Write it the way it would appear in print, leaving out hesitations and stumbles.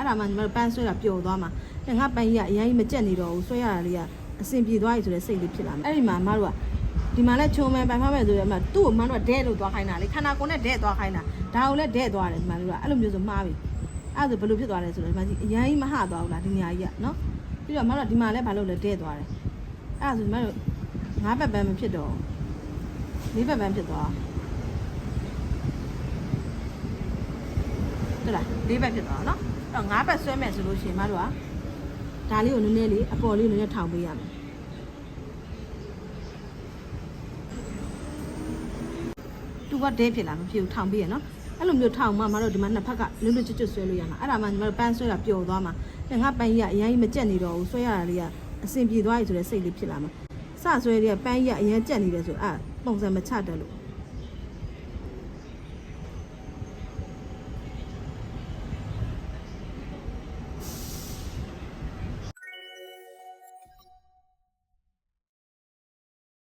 ဒါမှညီမတို့ပန်းဆွဲတာပျော်သွားမှာငါပန်းကြီးကအရင်မကြက်နေတော့ဘူးဆွဲရတာလေးကအဆင်ပြေသွားပြီဆိုတဲ့စိတ်လေးဖြစ်လာမယ်အဲ့ဒီမှာမတို့ကဒီမှာလဲချုံမဲပန်းဖောက်မဲ့ဆိုရင်သူ့ကိုမတို့ကဒဲလို့သွားခိုင်းတာလေခန္ဓာကိုယ်နဲ့ဒဲသွားခိုင်းတာဒါကိုလည်းဒဲသွားတယ်ဒီမှာတို့ကအဲ့လိုမျိုးဆိုမှားပြီအဲ့ဒါဆိုဘယ်လိုဖြစ်သွားလဲဆိုတော့ဒီမှာကြီးအရင်မဟသွားဘူးလားဒီနေရာကြီးကနော်ပြီးတော့မတို့ဒီမှာလဲဘာလို့လဲဒဲသွားတယ်အဲ့ဒါဆိုညီမတို့ငါးပတ်ပန်းမဖြစ်တော့လေးပတ်ပန်းဖြစ်သွားဟုတ်လားလေးပတ်ဖြစ်သွားနော်အဲ့တော့ငါးပတ်ဆွဲမယ်ဆိုလို့ရှိရင်မတို့ကဒါလေးကိုနည်းနည်းလေးအပေါ်လေးနည်းနည်းထောင်ပေးရမယ်သူကဒဲဖြစ်လာမဖြစ်ဘူးထောင်ပေးရနော်အဲ့လိုမျိုးထောင်မှမတို့ဒီမှာနှစ်ဖက်ကလွတ်လွတ်ကျွတ်ကျွတ်ဆွဲလို့ရမှာအဲ့ဒါမှညီမတို့ပန်းဆွဲတာပျော်သွားမှာငါပန်းကြီးကအရင်မကြက်နေတော့ဘူးဆွဲရတာလေးကအဆင်ပြေသွားပြီဆိုတဲ့စိတ်လေးဖြစ်လာမှာစဆွဲလေးကပန်းကြီးကအရင်ကြက်နေတယ်ဆိုအဲ့ပုံစံမချတတ်လို့